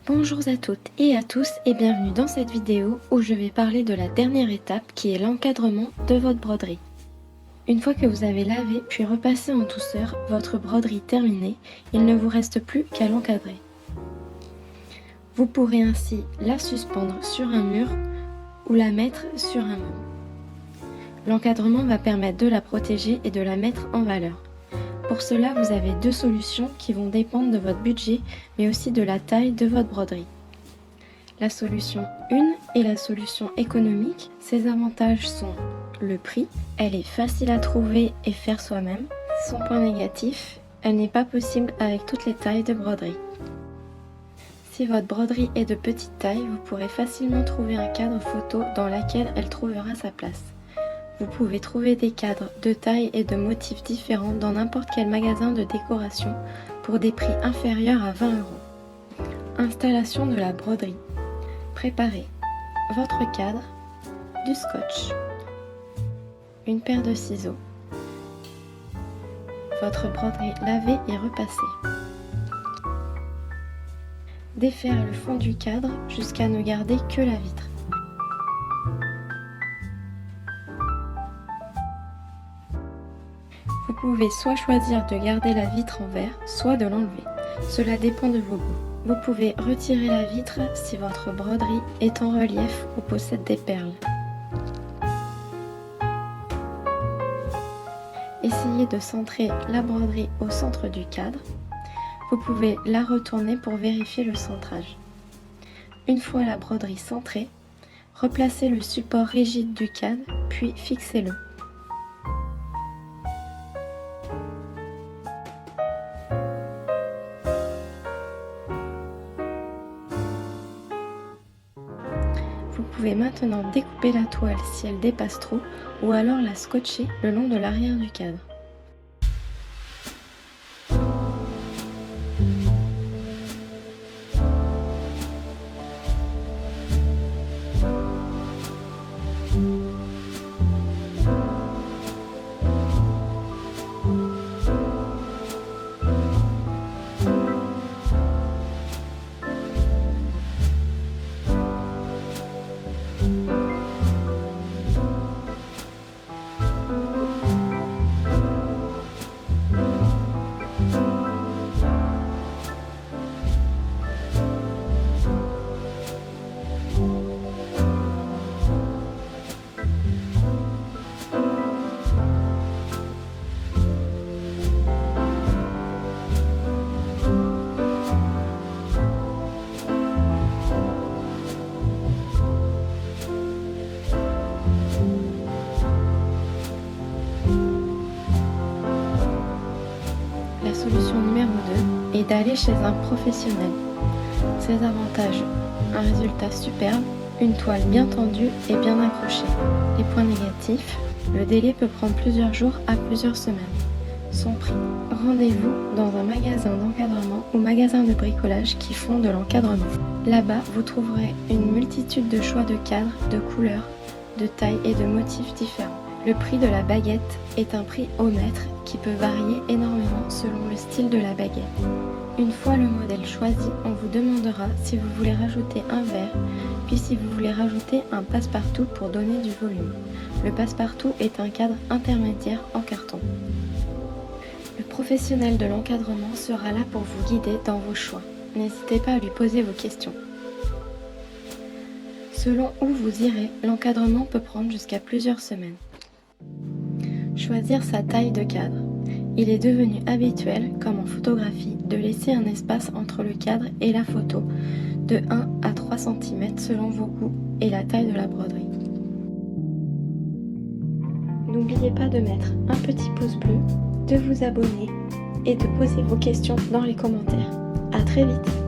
Bonjour à toutes et à tous et bienvenue dans cette vidéo où je vais parler de la dernière étape qui est l'encadrement de votre broderie. Une fois que vous avez lavé puis repassé en douceur votre broderie terminée, il ne vous reste plus qu'à l'encadrer. Vous pourrez ainsi la suspendre sur un mur ou la mettre sur un meuble. L'encadrement va permettre de la protéger et de la mettre en valeur. Pour cela, vous avez deux solutions qui vont dépendre de votre budget, mais aussi de la taille de votre broderie. La solution 1 est la solution économique. Ses avantages sont le prix, elle est facile à trouver et faire soi-même. Son point négatif, elle n'est pas possible avec toutes les tailles de broderie. Si votre broderie est de petite taille, vous pourrez facilement trouver un cadre photo dans lequel elle trouvera sa place. Vous pouvez trouver des cadres de taille et de motifs différents dans n'importe quel magasin de décoration pour des prix inférieurs à 20 €. Installation de la broderie. Préparez votre cadre, du scotch, une paire de ciseaux, votre broderie lavée et repassée. Défaire le fond du cadre jusqu'à ne garder que la vitre. Vous pouvez soit choisir de garder la vitre en verre, soit de l'enlever. Cela dépend de vos goûts. Vous pouvez retirer la vitre si votre broderie est en relief ou possède des perles. Essayez de centrer la broderie au centre du cadre. Vous pouvez la retourner pour vérifier le centrage. Une fois la broderie centrée, replacez le support rigide du cadre, puis fixez-le. Vous pouvez maintenant découper la toile si elle dépasse trop ou alors la scotcher le long de l'arrière du cadre. La solution numéro 2 est d'aller chez un professionnel. Ses avantages, un résultat superbe, une toile bien tendue et bien accrochée. Les points négatifs, le délai peut prendre plusieurs jours à plusieurs semaines. Son prix. Rendez-vous dans un magasin d'encadrement ou magasin de bricolage qui font de l'encadrement. Là-bas, vous trouverez une multitude de choix de cadres, de couleurs, de tailles et de motifs différents. Le prix de la baguette est un prix au mètre qui peut varier énormément selon le style de la baguette. Une fois le modèle choisi, on vous demandera si vous voulez rajouter un verre, puis si vous voulez rajouter un passe-partout pour donner du volume. Le passe-partout est un cadre intermédiaire en carton. Le professionnel de l'encadrement sera là pour vous guider dans vos choix. N'hésitez pas à lui poser vos questions. Selon où vous irez, l'encadrement peut prendre jusqu'à plusieurs semaines. Choisir sa taille de cadre. Il est devenu habituel, comme en photographie, de laisser un espace entre le cadre et la photo de 1 à 3 cm selon vos goûts et la taille de la broderie. N'oubliez pas de mettre un petit pouce bleu, de vous abonner et de poser vos questions dans les commentaires. À très vite!